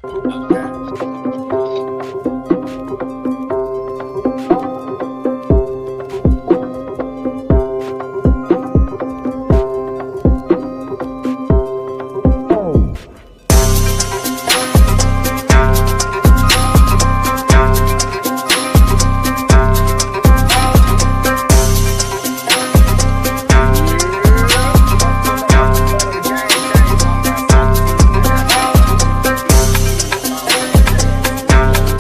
Okay. Yeah, welcome to another episode of the Game Changers. I'm your host, TC, and as always, I'm joined by my co-host,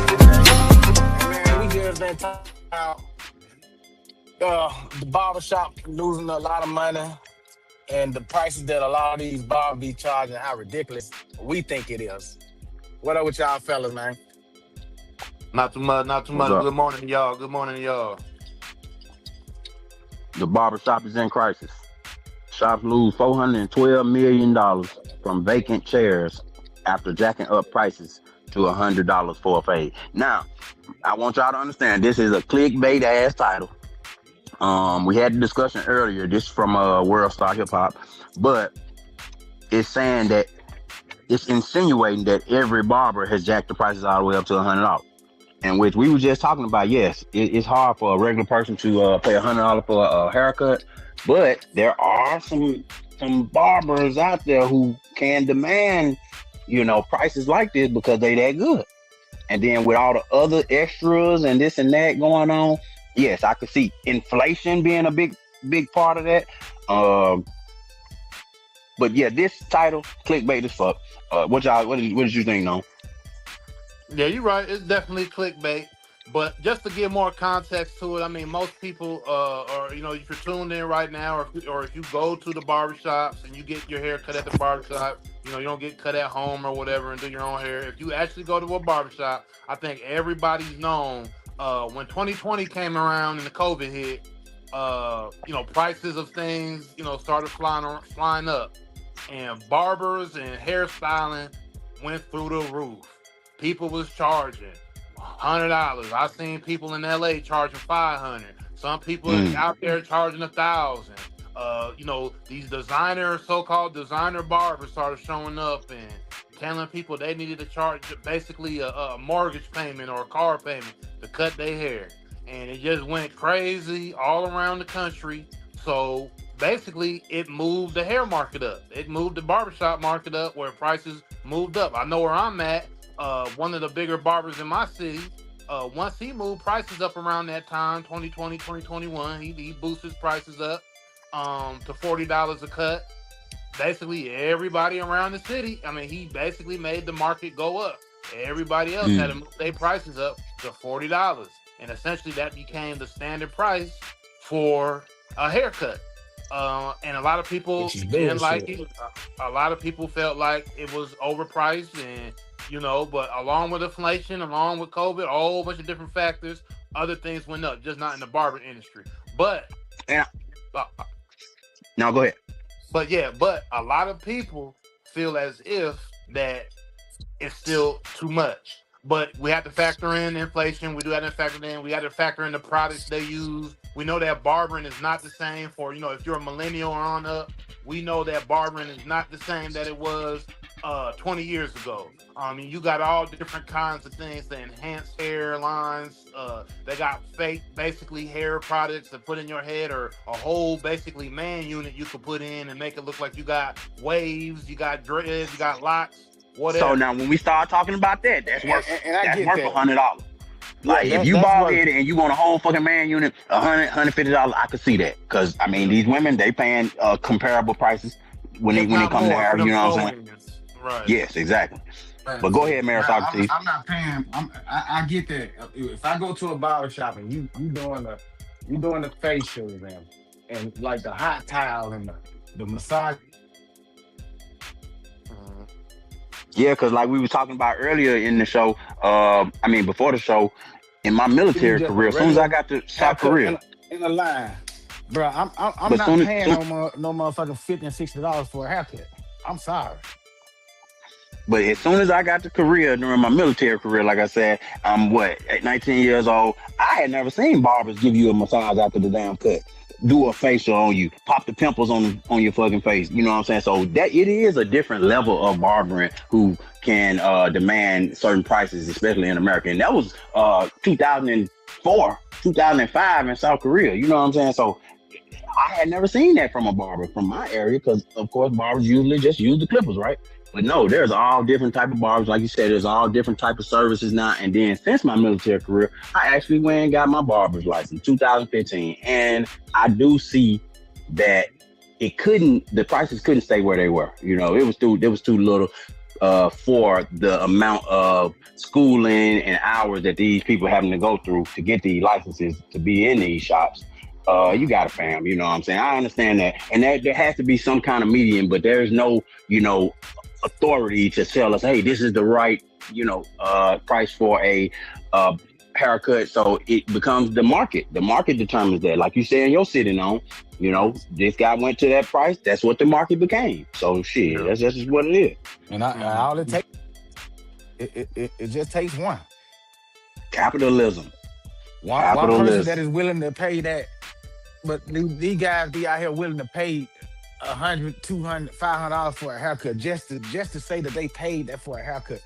TJ. And man, we just been talking about the barbershop losing a lot of money and the prices that a lot of these barbers be charging, how ridiculous we think it is. What up with y'all fellas, man? Not too much, not too What's much. up? Good morning to y'all. Good morning to y'all. The barbershop is in crisis. Shops lose $412 million from vacant chairs after jacking up prices to $100 for a fade. Now, I want y'all to understand this is a clickbait ass title. We had the discussion earlier. This is from World Star Hip Hop, but it's saying that it's insinuating that every barber has jacked the prices all the way up to $100. And which we were just talking about, yes, it's hard for a regular person to pay $100 for a haircut, but there are some barbers out there who can demand, prices like this because they that good. And then with all the other extras and this and that going on, yes, I could see inflation being a big part of that. But yeah, this title clickbait as fuck. What did you think, no? Yeah, you're right. It's definitely clickbait. But just to give more context to it, I mean, most people, or if you're tuned in right now, or if you go to the barbershops and you get your hair cut at the barbershop, you don't get cut at home or whatever and do your own hair. If you actually go to a barbershop, I think everybody's known when 2020 came around and the COVID hit, prices of things, started flying up, and barbers and hairstyling went through the roof. People was charging $100. I've seen people in LA charging $500. Some people Mm. out there charging $1,000. These so-called designer barbers started showing up and telling people they needed to charge basically a mortgage payment or a car payment to cut their hair, and it just went crazy all around the country. So basically, it moved the hair market up. It moved the barbershop market up where prices moved up. I know where I'm at. One of the bigger barbers in my city, once he moved prices up around that time, 2020, 2021, he boosted his prices up to $40 a cut. Basically, everybody around the city, I mean, he basically made the market go up. Everybody else had to Mm. move their prices up to $40. And essentially, that became the standard price for a haircut. And a lot of people Which is didn't like bullshit. it. A lot of people felt like it was overpriced, and but along with inflation, along with COVID, a whole bunch of different factors, other things went up, just not in the barber industry. But, And uh, now go ahead. but a lot of people feel as if that it's still too much. But we have to factor in inflation. We do have to factor in. We have to factor in the products they use. We know that barbering is not the same for if you're a millennial or on up. We know that barbering is not the same that it was 20 years ago. I mean, you got all different kinds of things to enhance hairlines. They got fake, basically hair products to put in your head, or a whole, basically man unit you could put in and make it look like you got waves, you got dreads, you got locks, So whatever. now when we start talking about that, that's And, worth and I that's get worth that. $100. Yeah, Like if you that's bald worth headed it. and you want a whole fucking man unit, $150, I could see that. Cause I mean these women they paying comparable prices when If it not comes to more hair, for you them know what I'm slow saying? ends. Right. Yes, exactly. Right. But go ahead, Mary Now, Socrates. I'm not paying. I get that. If I go to a barber shop and you doing the facials and like the hot towel and the massage, Mhm. Yeah, cause like we were talking about earlier in the show, before the show, in my give me military just a career, as soon as I regular got to South haircut Korea, in a line, bro. I'm but not soon as paying soon, no motherfucking $50 and $60 for a haircut. I'm sorry. but as soon as I got to Korea during my military career, like I said, I'm at 19 years old. I had never seen barbers give you a massage after the damn cut. do a facial on you, pop the pimples on your fucking face. You know what I'm saying? So that it is a different level of barbering who can demand certain prices, especially in America. And that was 2004, 2005 in South Korea. You know what I'm saying? So I had never seen that from a barber from my area because, of course, barbers usually just use the clippers, right? But no, there's all different type of barbers. Like you said, there's all different type of services now. And then since my military career, I actually went and got my barber's license 2015. And I do see that the prices couldn't stay where they were. You know, it was too little for the amount of schooling and hours that these people having to go through to get these licenses to be in these shops. You got to fam, you know what I'm saying? I understand that. And there has to be some kind of medium, but there's no, authority to tell us, hey, this is the right, price for a haircut. So it becomes the market. The market determines that. Like you said, you're sitting on, this guy went to that price. That's what the market became. So shit, that's just what it is. And all it takes, it just takes one. Capitalism. One person that is willing to pay that. But these guys be out here willing to pay $100, $200, $500 for a haircut just to say that they paid that for a haircut,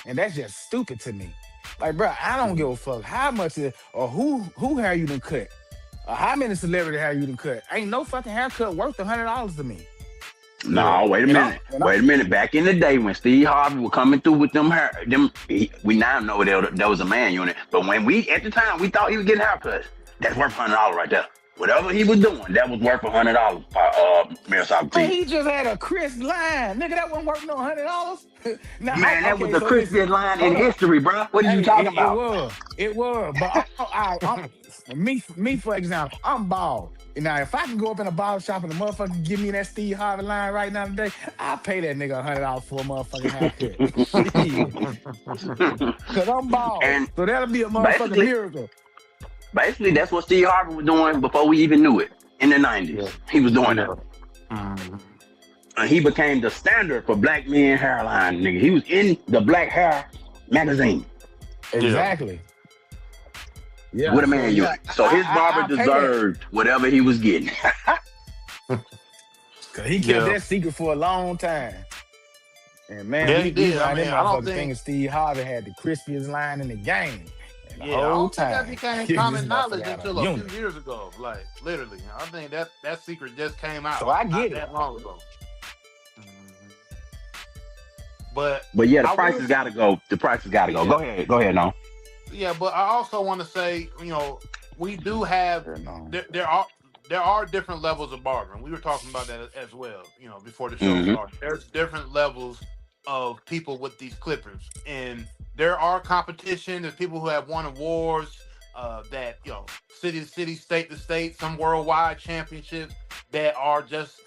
and that's just stupid to me. Like, bro, I don't give a fuck how much or who hair you done cut, or how many celebrity hair you done cut. Ain't no fucking haircut worth $100 to me. No, wait a minute. Wait a minute. Back in the day when Steve Harvey was coming through with we now know there was a man unit, but when at the time we thought he was getting haircuts, that's worth $100 right there. Whatever he was doing, that was worth $100 Miroslav. But he just had a crisp line, nigga. That wasn't worth no $100. Man, that was the crispiest line in history, bro. What are you talking about? It was. But me for example, I'm bald. Now, if I can go up in a barber shop and the motherfucker give me that Steve Harvey line right now today, I'll pay that nigga $100 for a motherfucking haircut. Because I'm bald. So that'll be a motherfucking miracle. Basically, that's what Steve Harvey was doing before we even knew it in the 90s. Yeah. He was doing that. And he became the standard for black men hairline, nigga. He was in the Black Hair magazine. Exactly. Yeah. With a man unit. So his barber deserved whatever he was getting. Cause he kept that secret for a long time. And man, he did. I don't think Steve Harvey had the crispiest line in the game. I don't think that became common knowledge until a few years ago. Like, literally. I think that secret just came out. So I get that long ago. But yeah, the price has got to go. The price has got to go. Yeah. Go ahead, no. Yeah, but I also want to say, we do have there are different levels of barbering. We were talking about that as well, before the show started. There's different levels of people with these clippers, and there are competition. There's people who have won awards that, city to city, state to state, some worldwide championships that are just,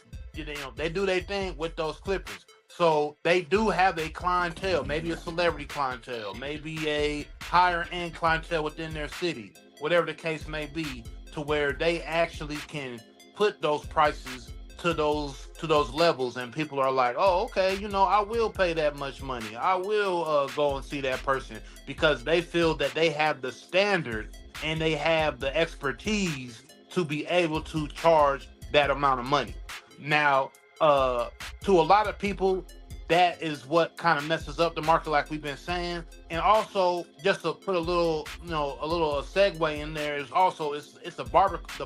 they do their thing with those clippers. So they do have a clientele, maybe a celebrity clientele, maybe a higher end clientele within their city, whatever the case may be, to where they actually can put those prices to those levels, and people are like, oh, okay, I will pay that much money. I will go and see that person, because they feel that they have the standard and they have the expertise to be able to charge that amount of money. Now, to a lot of people, that is what kind of messes up the market, like we've been saying. And also, just to put a little segue in there, is also it's the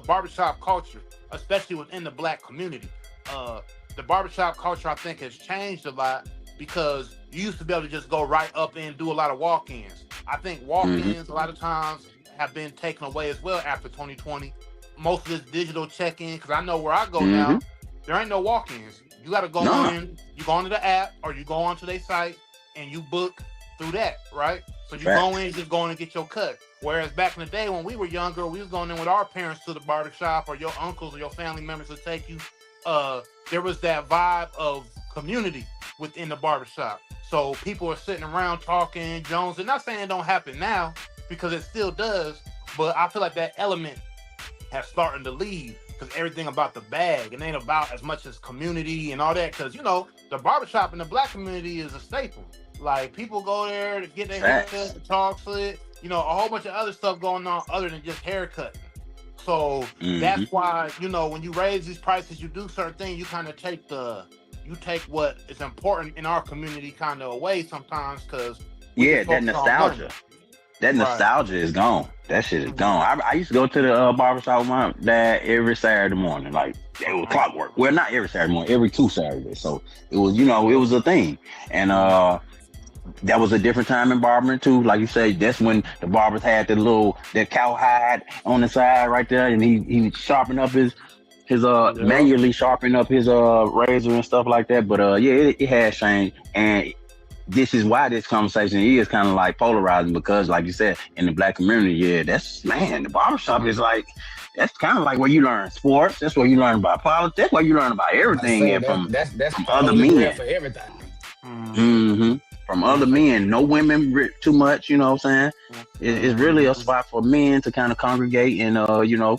barbershop culture, especially within the black community. The barbershop culture, I think, has changed a lot, because you used to be able to just go right up and do a lot of walk-ins. I think walk-ins a lot of times have been taken away as well after 2020. Most of this digital check-in, because I know where I go now, there ain't no walk-ins. You got to go in, you go onto the app, or you go onto their site and you book through that, right? So you go in, just go in and get your cut. Whereas back in the day when we were younger, we was going in with our parents to the barbershop, or your uncles or your family members would take you. There was that vibe of community within the barbershop. So people are sitting around talking, Jones, and not saying it don't happen now, because it still does, but I feel like that element has started to leave, because everything about the bag, it ain't about as much as community and all that, because the barbershop in the black community is a staple. Like, people go there to get their haircut, the talk slit, a whole bunch of other stuff going on other than just haircutting. So Mm-hmm. that's why, you know, when you raise these prices, you do certain things, you kind of take what is important in our community kind of away sometimes because we Yeah, just that focus on money. nostalgia. That Right. nostalgia is gone. That shit is gone. I used to go to the barbershop with my dad every Saturday morning. Like, it was clockwork. Well, not every Saturday morning, every 2 Saturdays. So it was, you know, it was a thing. And that was a different time in barbering too. Like you say, that's when the barbers had that cowhide on the side right there, and he sharpened up his manually sharpening up his razor and stuff like that. But yeah, it has changed, and this is why this conversation is kind of like polarizing because, like you said, in the black community, yeah, the barbershop is like, that's kind of like where you learn sports. That's where you learn about politics. That's where you learn about everything. And that's from other men for everything. Mm-hmm. From other men, no women too much. You know what I'm saying? It's really a spot for men to kind of congregate and you know,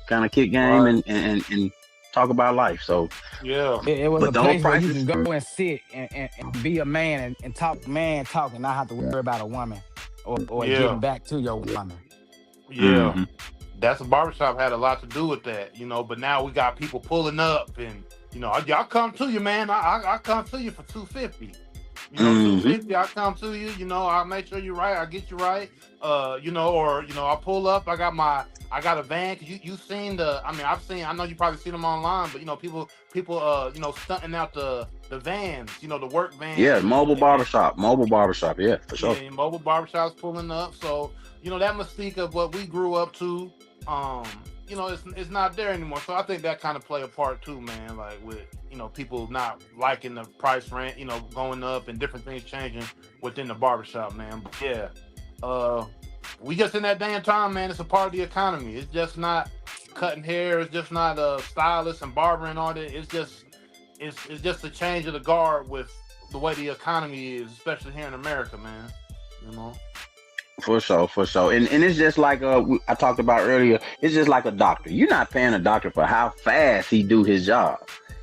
kind of kick game and talk about life. So yeah, it was a place where you can go and sit and be a man and talk man talk and not have to worry about a woman or getting back to your woman. Yeah. Mm-hmm. That's a barbershop had a lot to do with that, you know, but now we got people pulling up and, you know, y'all come to you, man. I come to you for $250. You know, $250, I come to you, you know, I'll make sure you're right, I'll get you right. You know, or, you know, I'll pull up, I got a van, cause you seen I know you probably seen them online, but you know, people, you know, stunting out the vans, you know, the work vans. Yeah, mobile barbershop, yeah, for sure. Yeah, mobile barbershops pulling up. So, you know, that mystique of what we grew up to, you know, it's not there anymore. So I think that kind of play a part too, man. Like with, you know, people not liking the price rent, you know, going up and different things changing within the barbershop, man. But yeah, we just in that day and time, man. It's a part of the economy. It's just not cutting hair. It's just not stylists and barbering and all that. It's just a change of the guard with the way the economy is, especially here in America, man. You know. For sure. And it's just like I talked about earlier, it's just like a doctor. You're not paying a doctor for how fast he do his job.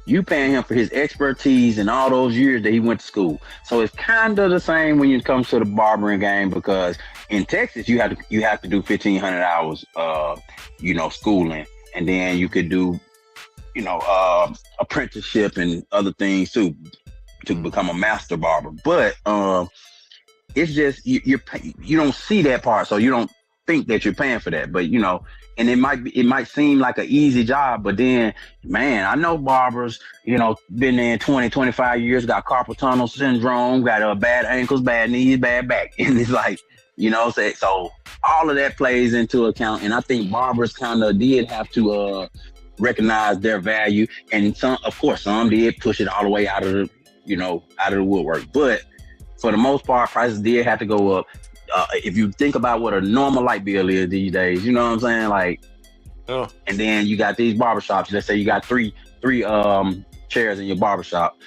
You paying him for his expertise and all those years that he went to school. So it's kind of the same when it comes to the barbering game, because in Texas you have to do 1,500 hours you know, schooling, and then you could do, you know, apprenticeship and other things too to become a master barber. But it's just you don't see that part, so you don't think that you're paying for that. But you know, and it might seem like an easy job, but then, man, I know barbers, you know, been there 20, 25 years, got carpal tunnel syndrome, got bad ankles, bad knees, bad back, and it's like, you know, so all of that plays into account. And I think barbers kind of did have to recognize their value, and some did push it all the way out of the woodwork, but for the most part, prices did have to go up. If you think about what a normal light bill is these days, you know what I'm saying? Like, and then you got these barbershops. Let's say you got three chairs in your barbershop.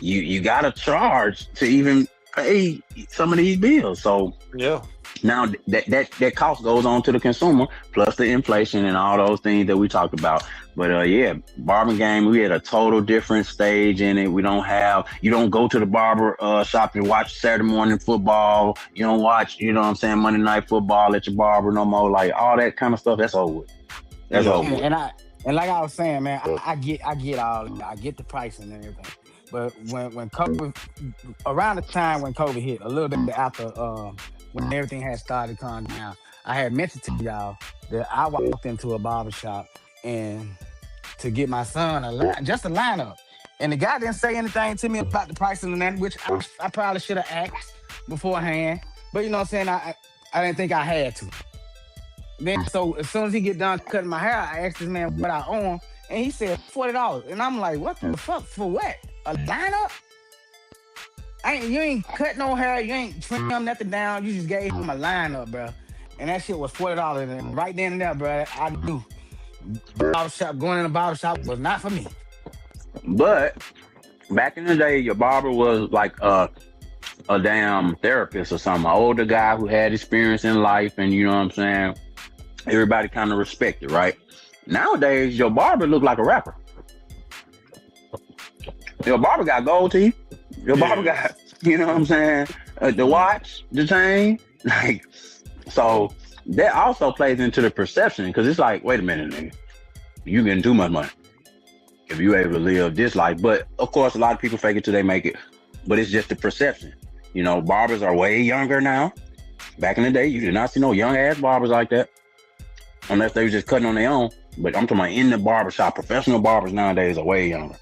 You got to charge to even pay some of these bills. So yeah. Now that cost goes on to the consumer, plus the inflation and all those things that we talked about. But yeah, barbering game, we at a total different stage in it. You don't go to the barber shop and watch Saturday morning football. You don't watch, you know what I'm saying, Monday night football at your barber no more. Like all that kind of stuff, that's over with. That's over with. And like I was saying, man, I get all, I get the pricing and everything. But when COVID, around the time when COVID hit, a little bit after when everything had started calming down, I had mentioned to y'all that I walked into a barbershop and to get my son a lineup. And the guy didn't say anything to me about the pricing and that, which I probably should have asked beforehand. But you know what I'm saying? I didn't think I had to. Then so as soon as he get done cutting my hair, I asked this man what I own, and he said $40. And I'm like, what the fuck? For what? A lineup? You ain't cut no hair, you ain't trim nothing down, you just gave him a lineup, bro. And that shit was $40. And right then and there, bro, I knew going in a barbershop was not for me. But back in the day, your barber was like a damn therapist or something, an older guy who had experience in life, and you know what I'm saying? Everybody kind of respected, right? Nowadays, your barber look like a rapper. Your barber got gold teeth. Your barber got, you know what I'm saying? The watch, the chain. Like, so that also plays into the perception because it's like, wait a minute, nigga, you getting too much money if you able to live this life. But of course, a lot of people fake it till they make it. But it's just the perception. You know, barbers are way younger now. Back in the day, you did not see no young ass barbers like that, unless they were just cutting on their own. But I'm talking about in the barbershop. Professional barbers nowadays are way younger.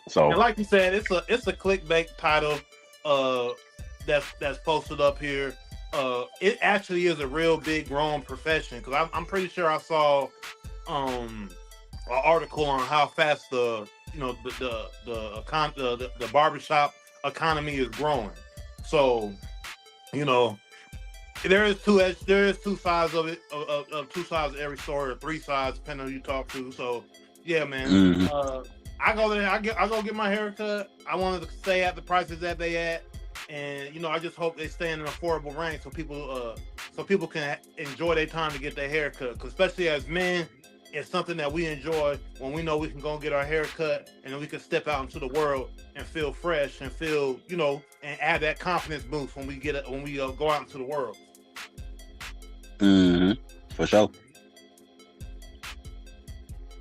So, and like you said, it's a clickbait title that's posted up here. It actually is a real big growing profession because I'm pretty sure I saw an article on how fast the barbershop economy is growing. So, you know, there is two sides of it, of two sides of every story, or three sides depending on who you talk to. So, yeah, man. I go there. I go get my haircut. I wanted to stay at the prices that they at, and you know, I just hope they stay in an affordable range so people can enjoy their time to get their haircut. Cause especially as men, it's something that we enjoy when we know we can go get our haircut and then we can step out into the world and feel fresh and feel, you know, and add that confidence boost when we go out into the world. For sure.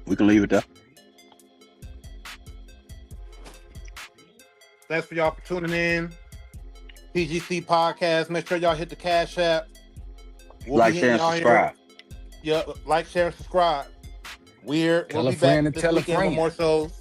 We can leave it there. Thanks for y'all for tuning in. PGC Podcast. Make sure y'all hit the Cash App. Like, share, and subscribe. Yeah, like, share, and subscribe. We'll be back this weekend with more shows.